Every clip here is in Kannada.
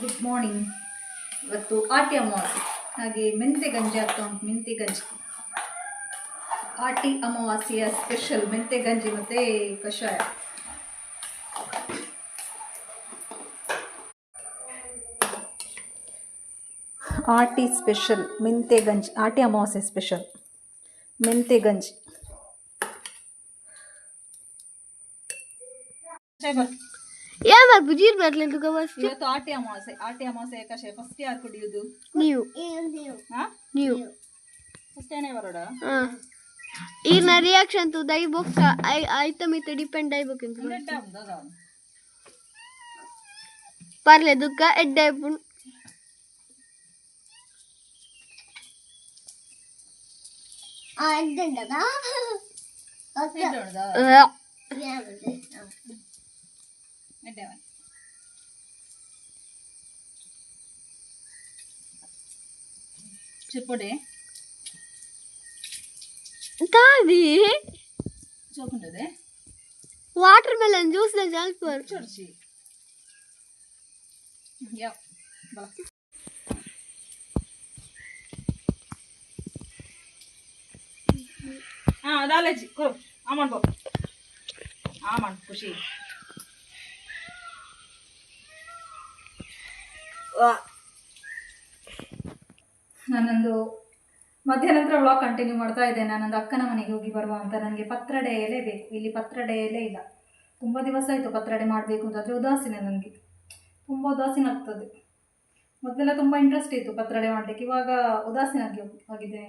Good morning. ಇವತ್ತು ಆಟಿ ಅಮಾವಾಸ್ಯೆ, ಹಾಗೆ ಮೆಂತೆ ಗಂಜಿ ಆಗ್ತಾ ಉಂಟು. ಮೆಂತೆ ಗಂಜಿ ಆಟಿ ಅಮಾವಾಸ್ಯೆಯ ಸ್ಪೆಷಲ್ ಮೆಂತೆ ಗಂಜಿ ಮತ್ತು ಕಷಾಯ. ಆಟಿ ಸ್ಪೆಷಲ್ ಮೆಂತೆ ಗಂಜಿ, ಆಟಿ ಅಮಾವಾಸ್ಯೆ ಸ್ಪೆಷಲ್ ಮೆಂತೆ ಗಂಜಿ. ಇವತ್ತು ಆಟಿ ಅಮಾವಾಸ್ಯೆ. ಆಟಿ ಅಮಾವಾಸ್ಯೆ ಕಷಾಯ ಫಸ್ಟ್ ಯಾರು ಕುಡಿಯುವುದು? ನೀವು ಫಸ್ಟ್ ಏನೇ ಬರೋಡ ಈಗಿನ ರಿಯಾಕ್ಷನ್ ತು ದೈ ಬೊಕ್ಕ ಆಯ್ತ ಮಿತ್ತ ಡಿಪೆಂಡ್ ಆಯ್ಬೇಕಂತ ಪರ್ಲೆ ದುಃಖ ಎಡ್ಡೆ ಪುಣ್ చిప్పొడి తాది చూపుంటది వాటర్ మెలన్ జ్యూస్ లో జల్పర్ చూడ్చి యా బల దాలేజీ కొరు ఆమన్ బో ఆమನ್ ಖುಷಿ. ನಾನೊಂದು ಮಧ್ಯಾಹ್ನ ನಂತರ ವ್ಲಾಗ್ ಕಂಟಿನ್ಯೂ ಮಾಡ್ತಾ ಇದ್ದೇನೆ. ನಾನೊಂದು ಅಕ್ಕನ ಮನೆಗೆ ಹೋಗಿ ಬರುವ ಅಂತ. ನನಗೆ ಪತ್ರೊಡೆ ಎಲೆ ಬೇಕು. ಇಲ್ಲಿ ಪತ್ರೊಡೆ ಎಲೆ ಇಲ್ಲ. ತುಂಬ ದಿವಸ ಆಯಿತು ಪತ್ರೊಡೆ ಮಾಡಬೇಕು ಅಂತ. ಆದರೆ ಉದಾಸೀನ, ನನಗೆ ತುಂಬ ಉದಾಸೀನ ಆಗ್ತದೆ. ಮೊದಲೆಲ್ಲ ತುಂಬ ಇಂಟ್ರೆಸ್ಟ್ ಇತ್ತು ಪತ್ರೊಡೆ ಮಾಡಲಿಕ್ಕೆ, ಇವಾಗ ಉದಾಸೀನ ಆಗಿದೆ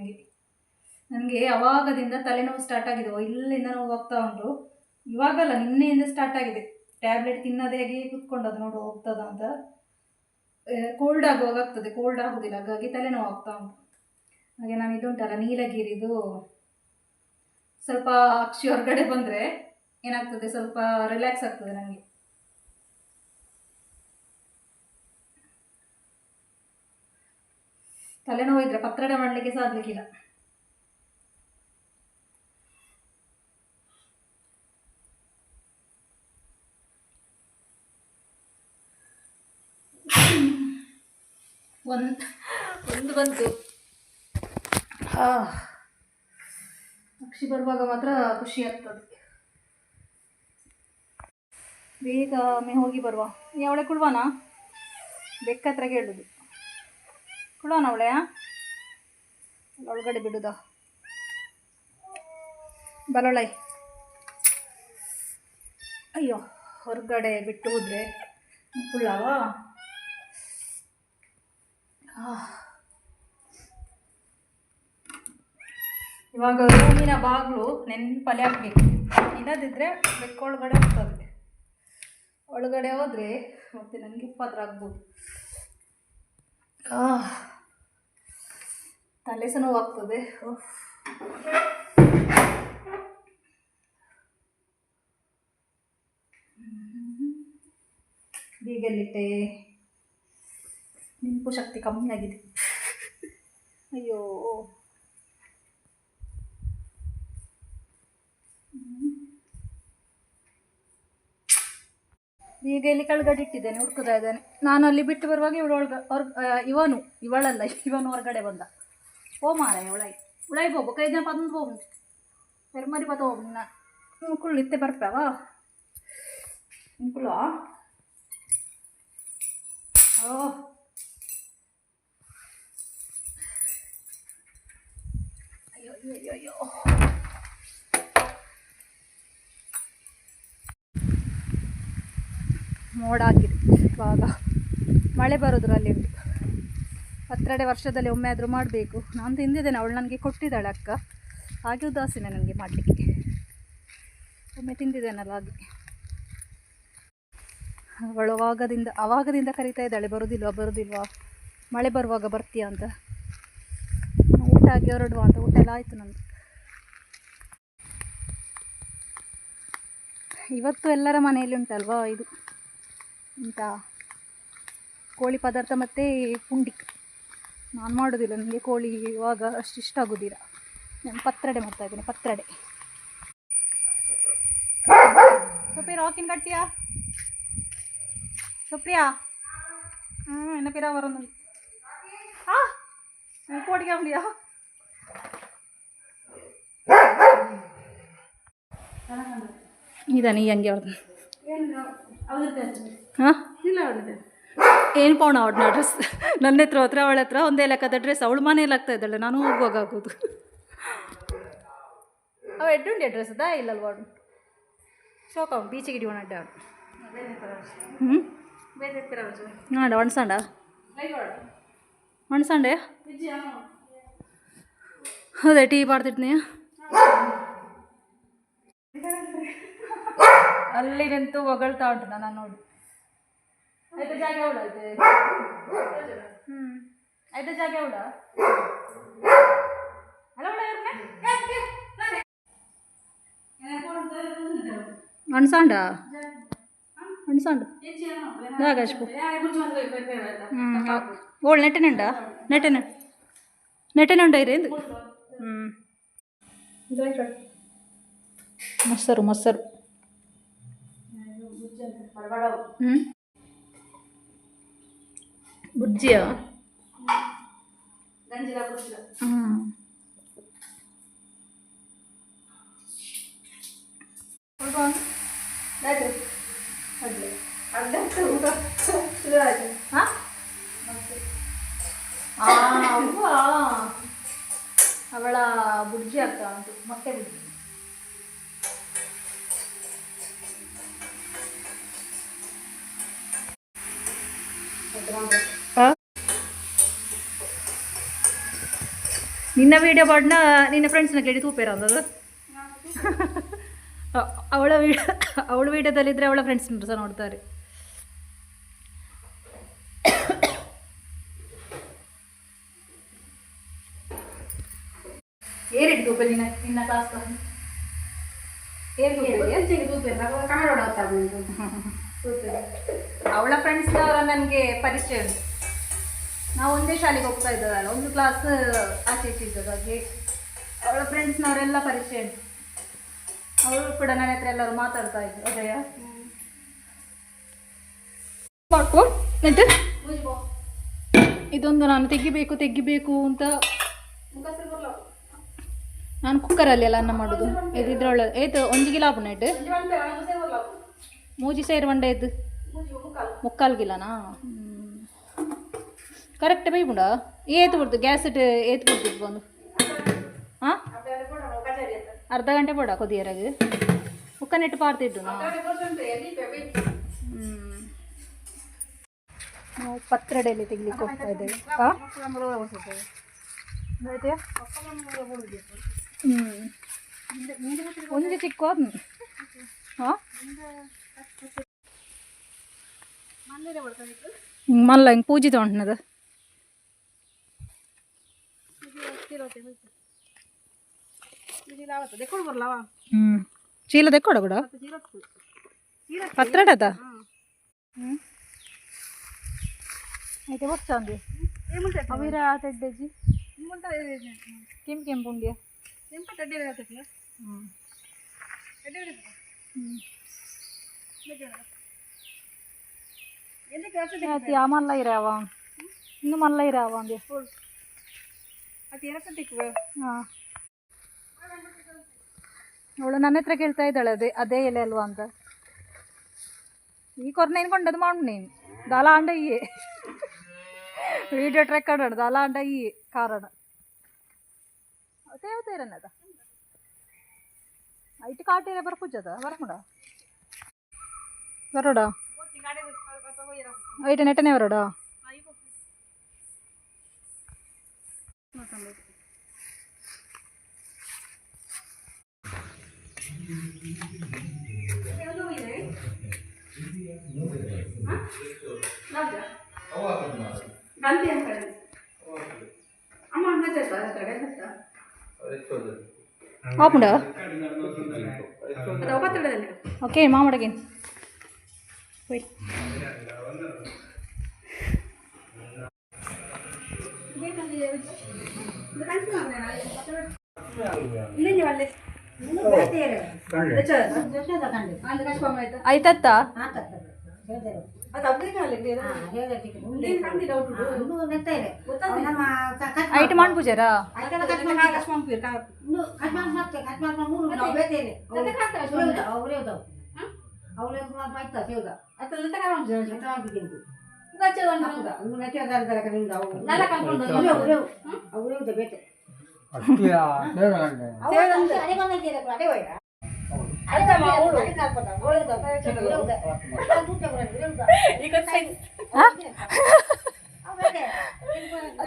ನನಗೆ ಅವಾಗದಿಂದ ತಲೆನೋವು ಸ್ಟಾರ್ಟ್ ಆಗಿದೆ. ಇಲ್ಲಿಂದ ನೋವು ಹೋಗ್ತಾ ಉಂಟು. ಇವಾಗಲ್ಲ, ನಿನ್ನೆಯಿಂದ ಸ್ಟಾರ್ಟ್ ಆಗಿದೆ. ಟ್ಯಾಬ್ಲೆಟ್ ತಿನ್ನೋದೇ ಹೇಗೆ ಕೂತ್ಕೊಂಡದ್ದು ನೋಡು ಹೋಗ್ತದ ಅಂತ. ಕೋಲ್ಡ್ ಆಗುವಾಗ ಆಗ್ತದೆ, ಕೋಲ್ಡ್ ಆಗೋದಿಲ್ಲ, ಹಾಗಾಗಿ ತಲೆನೋವು ಆಗ್ತಾ ಉಂಟು. ಹಾಗೆ ನಾನು ಇದುಂಟಲ್ಲ ನೀಲಗಿರಿದು ಸ್ವಲ್ಪ ಅಕ್ಷಿ ಹೊರಗಡೆ ಬಂದರೆ ಏನಾಗ್ತದೆ, ಸ್ವಲ್ಪ ರಿಲ್ಯಾಕ್ಸ್ ಆಗ್ತದೆ ನನಗೆ. ತಲೆನೋವು ಇದ್ರೆ ಪತ್ರೊಡೆ ಮಾಡಲಿಕ್ಕೆ ಸಾಧ್ಲಿಕ್ಕಿಲ್ಲ. ಒಂದು ಬಂತು. ಅಕ್ಷಿ ಬರುವಾಗ ಮಾತ್ರ ಖುಷಿ ಆಗ್ತದೆ. ಬೇಗ ಹೋಗಿ ಬರುವ. ಅವಳೆ ಕುಡ್ವಾನ ಬೆಕ್ಕತ್ರ ಕೇಳುದು. ಕುಡ್ವಾನ ಅವಳೆ ಒಳಗಡೆ ಬಿಡುದ ಬರೋಳೈ. ಅಯ್ಯೋ, ಹೊರಗಡೆ ಬಿಟ್ಟು ಹೋದ್ರೆ ಕುಳ್ಳವಾ. ಇವಾಗ ರೂಮಿನ ಬಾಗಿಲು ನೆನಪಲ್ಲಿ ಹಾಕಬೇಕು. ಇಲ್ಲದಿದ್ದರೆ ಬೆಕ್ಕೊಳಗಡೆ ಹೋಗ್ತದೆ. ಒಳಗಡೆ ಹೋದರೆ ಮತ್ತೆ ನನಗೆ ಉಪದ್ರ ಆಗ್ಬೋದು. ತಲೆ ಸಹ ನೋವಾಗ್ತದೆ. ಬೀಗಲ್ಲಿಟ್ಟೆ, ನೆನಪು ಶಕ್ತಿ ಕಮ್ಮಿ ಆಗಿದೆ. ಅಯ್ಯೋ, ಈಗ ಇಲ್ಲಿ ಕೆಳಗಡೆ ಇಟ್ಟಿದ್ದೇನೆ, ಹುಡ್ಕುತ್ತಾ ಇದ್ದಾನೆ. ನಾನು ಅಲ್ಲಿ ಬಿಟ್ಟು ಬರುವಾಗ ಇವನು ಹೊರಗಡೆ ಬಂದ. ಓ ಮಾರಾಯ, ಉಳಾಯಿ ಹೋಗು, ಕೈ ಜನ ಪಂದು ಹೋಗು, ಮರಿ ಪದ ಹೋಗು. ಕುಳ್ಳು ಇತ್ತೆ ಬರ್ತಾವ ಕುಳ್ಳು. ಅಯ್ಯೋ ಅಯ್ಯೋ ಅಯ್ಯೋ, ಮೋಡ ಹಾಕಿದೆ. ಇವಾಗ ಮಳೆ ಬರೋದ್ರಲ್ಲಿ ಉಂಟು. ಪತ್ರೊಡೆ ವರ್ಷದಲ್ಲಿ ಒಮ್ಮೆ ಆದರೂ ಮಾಡಬೇಕು. ನಾನು ತಿಂದಿದ್ದೇನೆ, ಅವಳು ನನಗೆ ಕೊಟ್ಟಿದ್ದಾಳೆ ಅಕ್ಕ. ಹಾಗೆ ಉದಾಸೀನ ನನಗೆ ಮಾಡಲಿಕ್ಕೆ. ಒಮ್ಮೆ ತಿಂದಿದ್ದೇನಲ್ಲ ಹಾಗೆ. ಅವಳು ಅವಾಗದಿಂದ ಕರೀತಾ ಇದ್ದಾಳೆ, ಬರೋದಿಲ್ವಾ ಮಳೆ ಬರುವಾಗ ಬರ್ತೀಯಾ ಅಂತ. ಊಟ ಆಗಿ ಹೊರಡುವ ಅಂತ. ಊಟ ಎಲ್ಲ ಆಯಿತು ನಂದು. ಇವತ್ತು ಎಲ್ಲರ ಮನೆಯಲ್ಲಿ ಉಂಟಲ್ವಾ ಇದು ಅಂತ ಕೋಳಿ ಪದಾರ್ಥ ಮತ್ತು ಪುಂಡಿ. ನಾನು ಮಾಡೋದಿಲ್ಲ, ನನಗೆ ಕೋಳಿ ಇವಾಗ ಅಷ್ಟು ಇಷ್ಟ ಆಗೋದಿಲ್ಲ. ನಾನು ಪತ್ರೊಡೆ ಮಾಡ್ತಾಯಿದ್ದೇನೆ. ಪತ್ರೊಡೆ ಸುಪ್ರಿಯಾ ರಾಕಿನ್ ಕಟ್ತೀಯಾ? ಸುಪ್ರಿಯಾ என்ன பேரா வரும் ஆ போட்டிக்க முடியா ಇದ ನೀ ಹಂಗೆ ಅವ್ರದ್ದು ಹಾಂ ಇಲ್ಲ ಅವ್ರದ್ದು ಏನು ಪೌಣ ಅವ್ರನ್ನ ಡ್ರೆಸ್ ನನ್ನ ಹತ್ರ ಅವಳ ಹತ್ರ ಒಂದೇ ಲೆಕ್ಕದ ಡ್ರೆಸ್ ಅವಳು ಮನೇಲಿ ಆಗ್ತಾ ಇದ್ದಾಳೆ ನಾನು ಹೋಗುವಾಗ ಆಗೋದು ಅವ ಎಡ್ಡುಂಡೆ ಡ್ರೆಸ್ ಅದಾ ಇಲ್ಲಲ್ವ ಅವಳು ಶೋಕ ಬೀಚಿಗೆ ಇಡಿ ಒಣಡ್ಡ ಹ್ಞೂ ನೋಡ ಒಣಸಂಡ ಒಣಸಂಡೆ ಅದೇ ಟೀ ಪಾಡ್ತಿರ್ತೀನಿ ಅಲ್ಲಿ ನಿಂತು ಹೊಗಳ್ತಾ ಉಂಟು ನಾನು ನೋಡಿ ಆಯ್ತಾ ಜಾಗ ಅವಳ ಐತೆ ಆಯ್ತಾ ಜಾಗ ಅವಳ ಅಣ್ಸಾಂಡ ಅಣ್ಸಾಂಡು ನಾಗಶ್ಪು ಓಳ್ ನೆಟ್ಟೆನುಂಡ ನೆಟ್ಟೆನುಂಡ ಇರಿ ಮೊಸರು ಮೊಸರು ಬುಜ್ಜಿಯ ಅವಳ ಬುಡ್ಜಿ ಆಗ್ತಾ ಉಂಟು ಮೊಟ್ಟೆ ಬುಡ್ಜಿ ನಿನ್ನ ವೀಡಿಯೋ ಪಾಡ್ನ ನಿನ್ನ ಫ್ರೆಂಡ್ಸ್ನ ಕೇಳಿ ತೂಪೇರ ಅಂದದು ಅವಳ ವೀಡಿಯೋದಲ್ಲಿದ್ದರೆ ಅವಳ ಫ್ರೆಂಡ್ಸ್ ಸಹ ನೋಡ್ತಾರೆ ಏರಿಟ್ಟು ತೂಪೆ ನಿನ್ನ ಕ್ಲಾಸ್ ಅವಳ ಫ್ರೆಂಡ್ಸ್ನವರ ನನಗೆ ಪರಿಚಯ ಉಂಟು ನಾವು ಒಂದೇ ಶಾಲೆಗೆ ಹೋಗ್ತಾ ಇದ್ದದಲ್ಲ ಒಂದು ಕ್ಲಾಸ್ ಆಚೆ ಈಚೆ ಇದ್ದದ್ದು ಹಾಗೆ ಅವಳ ಫ್ರೆಂಡ್ಸ್ನವರೆಲ್ಲ ಪರಿಚಯ ಉಂಟು ಅವರು ಕೂಡ ನನ್ನ ಹತ್ರ ಎಲ್ಲರೂ ಮಾತಾಡ್ತಾ ಇದ್ರು ಅದೇಯ ಮಾಡ್ಕೊ ನೆಟ್ಟು ಇದೊಂದು ನಾನು ತೆಗಿಬೇಕು ಅಂತ ನಾನು ಕುಕ್ಕರಲ್ಲಿ ಎಲ್ಲ ಅನ್ನ ಮಾಡೋದು ಇದ್ರೊಳ್ಳೆ ಏತು ಒಂಜಿ ಗಿಲ ಆಪು ನೆಟ್ಟು ಮೂಜಿ ಸೇರು ಬಂಡೆ ಇದು ಮುಕ್ಕಾಲು ಗಿಲನಾ ಕರೆಕ್ಟ್ ಬೈಪುಂಡ ಏತು ಬಿಡ್ತು ಗ್ಯಾಸ್ ಇಟ್ಟು ಏತು ಬಿಡ್ತಿತ್ತು ಬಂದು ಹಾಂ ಅರ್ಧ ಗಂಟೆ ಪೋಡ ಕೊದಿಯರಾಗ ಉಕ್ಕನೆಟ್ಟು ಪಾರ್ತಿದ್ದು ನಾವು ಪತ್ರಡೆಯಲ್ಲಿ ತೆಗಿಲಿಕ್ಕೆ ಹೋಗ್ತಾ ಇದ್ದೇವೆ ಒಂದು ಚಿಕ್ಕ ಹಾಂ ಮಲ್ಲ ಹಿಂಗೆ ಪೂಜೆ ತೊಗೊಂಡ್ನದು ಚೀಲ ತೆಕ್ಕೊಡ ಕೂಡ ಪತ್ರಡದ అయితే వచ్చాంది అవిరా తెడ్డేజీ ಕೆಂಪು ಉಂಡಿಯ ಮಲ್ಲ ಇರಾವ ಇನ್ನು ಮಲ್ಲ ಇರಾವ ಅಂದೆ ಹಾಂ ಅವಳು ನನ್ನ ಹತ್ರ ಕೇಳ್ತಾ ಇದ್ದಾಳೆ ಅದೇ ಎಲೆ ಅಲ್ವಾ ಅಂತ ಈ ಕೊರ್ನೇನು ಕೊಂಡದು ಮಾಡು ನೀನು ದಾಲ ಅಂಡ ಈ വീഡിയോ ട്രെക്കഡ് എടുത്ത് അല്ലാണ്ട് ഈ കാറാണ് തേവത്തേരന്നത ಐಟು ಕಾಟಿರೆ ಬರ್ಪುಜ್ಜದ ಬರ್ಮುಡ ಬರೋಡ ಐಟು ನೆಟ್ಟನೆ ಬರೋಡ ಆಪುಂಡ ಓಕೆ ಮಾಮಡಗೆ ಹೋಯ್ ಆಯ್ತತ್ತ ಅದು ಅಪ್ಡೇಟ್ ಆಗಲಿ ಐಟ್ ಮಾಡ್ಬುಜಾರಾ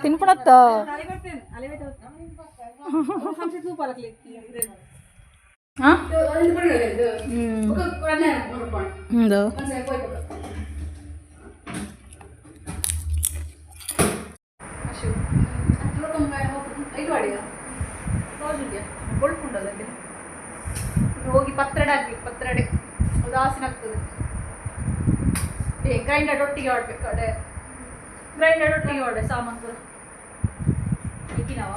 ತಿನ್ಪುಣತ್ತ ಹೋಗಿ ಪತ್ರಡೆ ಹಾಕ್ಬೇಕು ಪತ್ರಡೆ ಉದಾಸೀನ ಆಗ್ತದೆ ಗ್ರೈಂಡರ್ ಒಟ್ಟಿಗೆ ಆಡ್ಬೇಕು ಅಡೆ ಗ್ರೈಂಡರ್ ಒಟ್ಟಿಗೆ ಆಡೆ ಸಾಮಾನು ಪೂರ ಇಕ್ಕಿನವ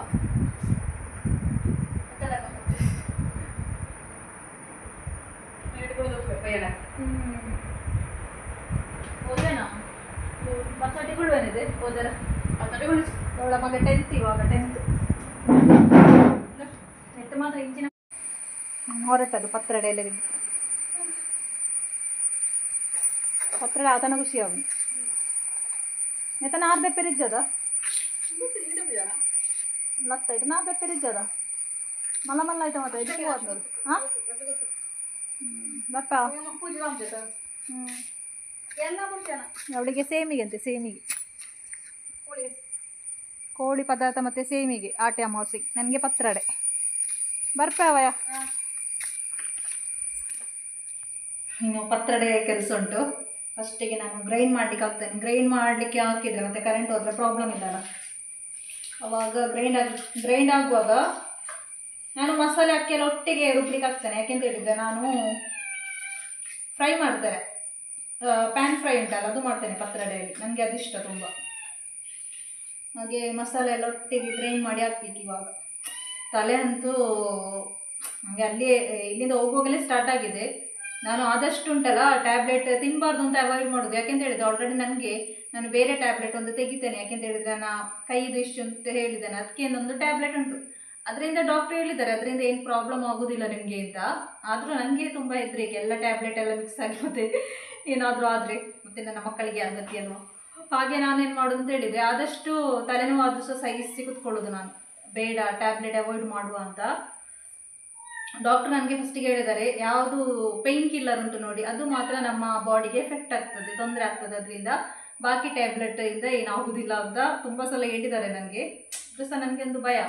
ಹೋದೇನಾ ಪತ್ರಟಿಗಳಿದೆ ಹೋದರ ಪತ್ರಟಿಗಳು ಅವಳ ಮಗ 10th ಇವಾಗ 10th ನೆಟ್ಟು ಮಾತ್ರ ಇಂಚಿನ ಹೊರಟದು ಪತ್ರಡೆ ಎಲ್ಲ ಬಿದ್ದು ಪತ್ರಡೆ ಆತನ ಖುಷಿ ಅವನು ನೆತನ 6 ಬೆಪ್ಪೆ ಇಜ್ಜದ ಲತ್ತ ಇದು 4 ಬೆಪ್ಪೆ ಇಜ್ಜದ ಮಲ್ಲ ಮಲ್ಲ ಆಯ್ತು ಮತ್ತೆ ಇದಕ್ಕೆ ಹೋದ್ನದು ಹಾಂ ಬಪ್ಪ ಅವಳಿಗೆ ಸೇಮಿಗೆ ಅಂತೆ ಸೇಮಿಗೆ ಕೋಳಿ ಪದಾರ್ಥ ಮತ್ತು ಸೇಮಿಗೆ ಆಟೆ ಅಮಾವಾಸ್ಯೆಗೆ ನನಗೆ ಪತ್ರಡೆ ಬರ್ಪವಯ ಇನ್ನು ಪತ್ರಡೆ ಕೆಲಸ ಉಂಟು ಫಸ್ಟಿಗೆ ನಾನು ಗ್ರೈಂಡ್ ಮಾಡಲಿಕ್ಕೆ ಹಾಕ್ತೇನೆ ಗ್ರೈಂಡ್ ಮಾಡಲಿಕ್ಕೆ ಹಾಕಿದರೆ ಮತ್ತು ಕರೆಂಟ್ ಹೋದರೆ ಪ್ರಾಬ್ಲಮ್ ಇಲ್ಲಲ್ಲ ಅವಾಗ ಗ್ರೈಂಡ್ ಆಗುವಾಗ ನಾನು ಮಸಾಲೆ ಅಕ್ಕಿಯೆಲ್ಲ ಒಟ್ಟಿಗೆ ರುಬ್ಲಿಕ್ಕೆ ಹಾಕ್ತೇನೆ ಯಾಕೆಂತ ಹೇಳಿದರೆ ನಾನು ಫ್ರೈ ಮಾಡ್ತೇನೆ ಪ್ಯಾನ್ ಫ್ರೈ ಉಂಟಲ್ಲ ಅದು ಮಾಡ್ತೇನೆ ಪತ್ರಡೆಯಲ್ಲಿ ನನಗೆ ಅದಿಷ್ಟ ತುಂಬ ಹಾಗೆ ಮಸಾಲೆ ಎಲ್ಲ ಒಟ್ಟಿಗೆ ಗ್ರೈಂಡ್ ಮಾಡಿ ಹಾಕ್ಬೇಕು ಇವಾಗ ತಲೆ ಅಂತೂ ಹಾಗೆ ಅಲ್ಲಿ ಇಲ್ಲಿಂದ ಹೋಗುವಾಗಲೇ ಸ್ಟಾರ್ಟ್ ಆಗಿದೆ ನಾನು ಆದಷ್ಟು ಉಂಟಲ್ಲ ಟ್ಯಾಬ್ಲೆಟ್ ತಿನ್ನಬಾರ್ದು ಅಂತ ಅವಾಯ್ಡ್ ಮಾಡೋದು ಯಾಕೆಂತ ಹೇಳಿದ್ರೆ ಆಲ್ರೆಡಿ ನಾನು ಬೇರೆ ಟ್ಯಾಬ್ಲೆಟ್ ಒಂದು ತೆಗಿತೇನೆ ಯಾಕೆಂತ ಹೇಳಿದರೆ ನಾನು ಕೈದು ಇಷ್ಟು ಅಂತ ಹೇಳಿದ್ದೇನೆ ಅದಕ್ಕೆ ಒಂದು ಟ್ಯಾಬ್ಲೆಟ್ ಉಂಟು ಅದರಿಂದ ಡಾಕ್ಟ್ರ್ ಹೇಳಿದ್ದಾರೆ ಅದರಿಂದ ಏನು ಪ್ರಾಬ್ಲಮ್ ಆಗೋದಿಲ್ಲ ನಿಮಗೆ ಅಂತ ಆದರೂ ನನಗೆ ತುಂಬ ಹೆದರಿಕೆ ಎಲ್ಲ ಟ್ಯಾಬ್ಲೆಟ್ ಎಲ್ಲ ಮಿಕ್ಸ್ ಆಗಿ ಮತ್ತೆ ಏನಾದರೂ ಆದರೆ ಮತ್ತು ನನ್ನ ಮಕ್ಕಳಿಗೆ ಆಗತ್ತೆ ಅಲ್ವಾ ಹಾಗೆ ನಾನೇನು ಮಾಡೋದು ಅಂತ ಹೇಳಿದರೆ ಆದಷ್ಟು ತಲೆನೋವಾದರೂ ಸಹ ಸಹಿಸಿ ಕೂತ್ಕೊಳ್ಳೋದು ನಾನು ಬೇಡ ಟ್ಯಾಬ್ಲೆಟ್ ಅವಾಯ್ಡ್ ಮಾಡುವ ಅಂತ ಡಾಕ್ಟರ್ ನನಗೆ ಫಸ್ಟಿಗೆ ಹೇಳಿದ್ದಾರೆ ಯಾವುದು ಪೇಯ್ನ್ ಕಿಲ್ಲರ್ ಉಂಟು ನೋಡಿ ಅದು ಮಾತ್ರ ನಮ್ಮ ಬಾಡಿಗೆ ಎಫೆಕ್ಟ್ ಆಗ್ತದೆ ತೊಂದರೆ ಆಗ್ತದೆ ಅದರಿಂದ ಬಾಕಿ ಟ್ಯಾಬ್ಲೆಟಿಂದ ಏನಾಗುವುದಿಲ್ಲ ಅಂತ ತುಂಬ ಸಲ ಹೇಳಿದ್ದಾರೆ ನನಗೆ ಅದು ಸಹ ನನಗೆ ಒಂದು ಭಯ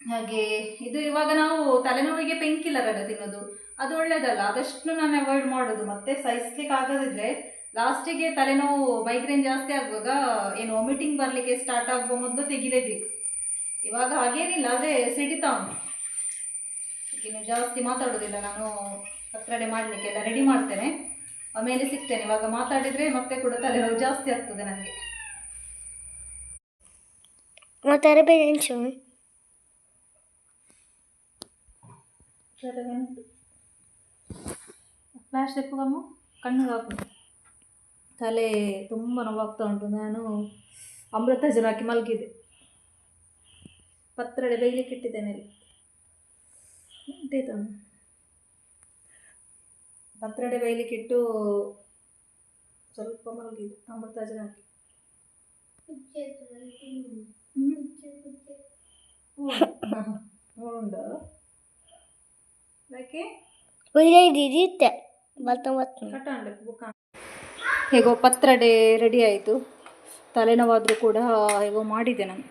ಹಾಗೆ ಇದು ಇವಾಗ ನಾವು ತಲೆನೋವಿಗೆ ಪೇಯ್ನ್ ಕಿಲ್ಲರ್ ಎಲ್ಲ ತಿನ್ನೋದು ಅದು ಒಳ್ಳೆಯದಲ್ಲ ಆದಷ್ಟು ನಾನು ಅವಾಯ್ಡ್ ಮಾಡೋದು ಮತ್ತೆ ಸಹಿಸ್ಲಿಕ್ಕೆ ಆಗದಿದ್ದರೆ ಲಾಸ್ಟಿಗೆ ತಲೆನೋವು ಮೈಗ್ರೇನ್ ಜಾಸ್ತಿ ಆಗುವಾಗ ಏನು ವಾಮಿಟಿಂಗ್ ಬರಲಿಕ್ಕೆ ಸ್ಟಾರ್ಟ್ ಆಗುವ ಮೊದಲು ತೆಗಿಲೇಬೇಕು ಇವಾಗ ಹಾಗೇನಿಲ್ಲ ಆದರೆ ಸಿಡಿತಾ ಉಂಟು ಇನ್ನು ಜಾಸ್ತಿ ಮಾತಾಡೋದಿಲ್ಲ ನಾನು ಪತ್ರಡೆ ಮಾಡಲಿಕ್ಕೆ ಎಲ್ಲ ರೆಡಿ ಮಾಡ್ತೇನೆ ಆಮೇಲೆ ಸಿಗ್ತೇನೆ ಇವಾಗ ಮಾತಾಡಿದರೆ ಮತ್ತೆ ಕೂಡ ತಲೆನೋವು ಜಾಸ್ತಿ ಆಗ್ತದೆ ನನಗೆ ಫ್ಲ್ಯಾಶ್ ತೆಪ್ಪಗಮ್ಮ ಕಣ್ಣಿಗೆ ಹಾಕೋದು ತಲೆ ತುಂಬ ನೋವಾಗ್ತಾ ಉಂಟು ನಾನು ಅಮೃತಾಂಜನ್ ಹಾಕಿ ಮಲಗಿದೆ ಪತ್ರಡೆ ಬೇಯಲಿಕ್ಕೆ ಇಟ್ಟಿದ್ದೇನೆ ಅಲ್ಲಿ ಉಂಟೇತ ಪತ್ರಡೆ ಬೇಯಲಿಕ್ಕೆ ಇಟ್ಟು ಸ್ವಲ್ಪ ಮಲಗಿದೆ ಅಮೃತಾಂಜನ್ ಹಾಕಿ ಉಂಡ ಯಾಕೆ ಹೇಗೋ ಪತ್ರಡೆ ರೆಡಿ ಆಯಿತು ತಲೆನೋವಾದರೂ ಕೂಡ ಹೇಗೋ ಮಾಡಿದೆ ನಾನು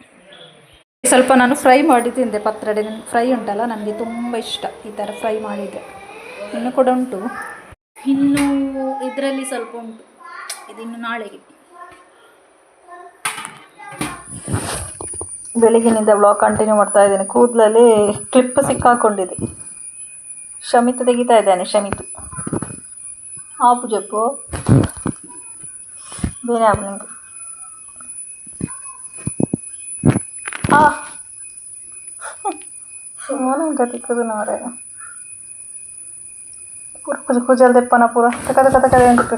ಸ್ವಲ್ಪ ನಾನು ಫ್ರೈ ಮಾಡಿ ತಿಂದೆ ಪತ್ರಡೆ ನನಗೆ ಫ್ರೈ ಉಂಟಲ್ಲ ನನಗೆ ತುಂಬ ಇಷ್ಟ ಈ ಥರ ಫ್ರೈ ಮಾಡಿದ್ದೆ ಇನ್ನು ಕೂಡ ಉಂಟು ಇನ್ನು ಇದರಲ್ಲಿ ಸ್ವಲ್ಪ ಉಂಟು ಇದಿನ್ನು ನಾಳೆಗೆ ಬೆಳಗಿನಿಂದ ವ್ಲಾಗ್ ಕಂಟಿನ್ಯೂ ಮಾಡ್ತಾ ಇದ್ದೇನೆ ಕೂದಲಲ್ಲಿ ಕ್ಲಿಪ್ ಸಿಕ್ಕಾಕೊಂಡಿದೆ ಶಮಿತ್ ತೆಗಿತಾ ಇದ್ದಾನೆ ಶಮಿತ್ ಆಪು ಜಪ್ಪು ಬೇರೆ ಆಪು ನಿಂಗೆ ಗತಿಕ್ಕದು ನಾರೆ ಪೂರ ಕುಜಲ್ ತೆಪ್ಪನ ಪೂರ ತಕ ತಕ ತಕ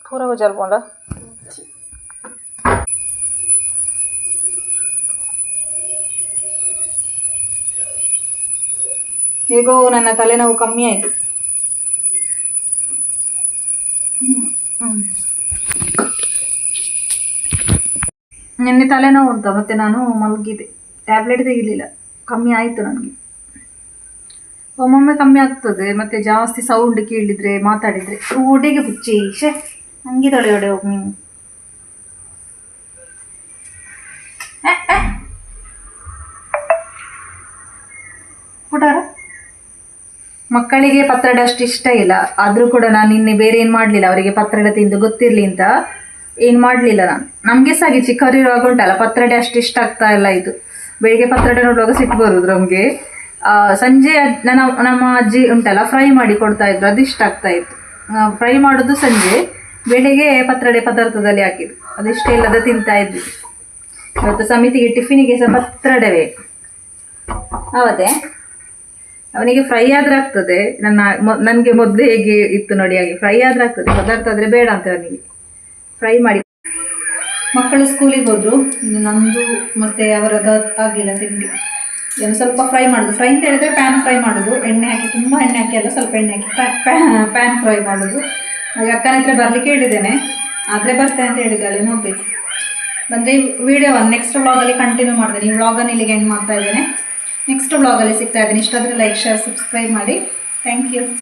पूरा को चल पौंडा ಹೇಗೋ ನನ್ನ ತಲೆನೋವು ಕಮ್ಮಿ ಆಯಿತು. ನಿನ್ನೆ ತಲೆನೋವು ಉಂಟು, ಮತ್ತು ನಾನು ಮಲಗಿದೆ, ಟ್ಯಾಬ್ಲೆಟ್ ತೆಗಿಲಿಲ್ಲ. ಕಮ್ಮಿ ಆಯಿತು ನನಗೆ. ಒಮ್ಮೊಮ್ಮೆ ಕಮ್ಮಿ ಆಗ್ತದೆ, ಮತ್ತು ಜಾಸ್ತಿ ಸೌಂಡ್ ಕೇಳಿದರೆ ಮಾತಾಡಿದರೆ ಒಡೆಗೆ ಹುಚ್ಚಿ ಶೇ ಹಂಗೆ ತೊಳೆ ಹೋಗಿ ನೀನು. ಊಟಾರ ಮಕ್ಕಳಿಗೆ ಪತ್ರೊಡೆ ಅಷ್ಟು ಇಷ್ಟ ಇಲ್ಲ, ಆದರೂ ಕೂಡ ನಾನು ನಿನ್ನೆ ಬೇರೆ ಏನು ಮಾಡಲಿಲ್ಲ, ಅವರಿಗೆ ಪತ್ರೊಡೆ ತಿಂದು ಗೊತ್ತಿರಲಿ ಅಂತ ಏನು ಮಾಡಲಿಲ್ಲ ನಾನು. ನಮಗೆ ಸಹ ಹಾಗೆ ಚಿಕ್ಕವರಿರುವಾಗ ಉಂಟಲ್ಲ ಪತ್ರೊಡೆ ಅಷ್ಟು ಇಷ್ಟ ಆಗ್ತಾ ಇಲ್ಲ. ಇದು ಬೆಳಿಗ್ಗೆ ಪತ್ರೊಡೆ ನೋಡುವಾಗ ಸಿಟ್ಟು ಬರೋದು ನಮಗೆ. ಸಂಜೆ ನಮ್ಮ ಅಜ್ಜಿ ಉಂಟಲ್ಲ ಫ್ರೈ ಮಾಡಿ ಕೊಡ್ತಾ ಇದ್ರು, ಅದು ಇಷ್ಟ ಆಗ್ತಾ ಇತ್ತು. ಫ್ರೈ ಮಾಡೋದು ಸಂಜೆ, ಬೆಳಿಗ್ಗೆ ಪತ್ರೊಡೆ ಪದಾರ್ಥದಲ್ಲಿ ಹಾಕಿದ್ದು ಅದಿಷ್ಟ ಇಲ್ಲದ ತಿಂತಾ ಇದ್ವಿ. ಇವತ್ತು ಸಮಿತಿಗೆ ಟಿಫಿನಿಗೆ ಸಹ ಪತ್ರೊಡೆವೇ. ಹೌದೇ, ಅವನಿಗೆ ಫ್ರೈ ಆದ್ರೆ ಆಗ್ತದೆ. ನನಗೆ ಮೊದಲು ಹೇಗೆ ಇತ್ತು ನೋಡಿ ಹಾಗೆ ಫ್ರೈ ಆದ್ರೆ ಆಗ್ತದೆ, ಪದಾರ್ಥ ಆದರೆ ಬೇಡ ಅಂತ ಅವನಿಗೆ ಫ್ರೈ ಮಾಡಿ. ಮಕ್ಕಳು ಸ್ಕೂಲಿಗೆ ಹೋದ್ರು, ನಮ್ಮದು ಮತ್ತು ಅವರದ್ದು ಆಗಲಿಲ್ಲ ತಿಂಡಿ. ಇದನ್ನು ಸ್ವಲ್ಪ ಫ್ರೈ ಮಾಡೋದು. ಫ್ರೈ ಅಂತ ಹೇಳಿದರೆ ಪ್ಯಾನ್ ಫ್ರೈ ಮಾಡೋದು, ಎಣ್ಣೆ ಹಾಕಿ, ತುಂಬ ಎಣ್ಣೆ ಹಾಕಿ ಅಲ್ಲ, ಸ್ವಲ್ಪ ಎಣ್ಣೆ ಹಾಕಿ ಪ್ಯಾನ್ ಫ್ರೈ ಮಾಡೋದು. ಹಾಗೆ ಅಕ್ಕನ ಹತ್ರ ಬರಲಿಕ್ಕೆ ಹೇಳಿದ್ದೇನೆ, ಆದರೆ ಬರ್ತೇನೆ ಅಂತ ಹೇಳಿದ್ದಾಳೆ, ನೋಡಬೇಕು. ಬಂದರೆ ವಿಡಿಯೋವನ್ನು ನೆಕ್ಸ್ಟ್ ವ್ಲಾಗಲ್ಲಿ ಕಂಟಿನ್ಯೂ ಮಾಡ್ತೇನೆ. ಈ ವ್ಲಾಗನ್ನು ಇಲ್ಲಿಗೆ ಎಂಡ್ ಮಾಡ್ತಾ ಇದ್ದೇನೆ. ನೆಕ್ಸ್ಟ್ ವ್ಲಾಗಲ್ಲಿ ಸಿಗ್ತಾ ಇದ್ದೀನಿ. ಇಷ್ಟಾದರೆ ಲೈಕ್, ಶೇರ್, ಸಬ್ಸ್ಕ್ರೈಬ್ ಮಾಡಿ. Thank you.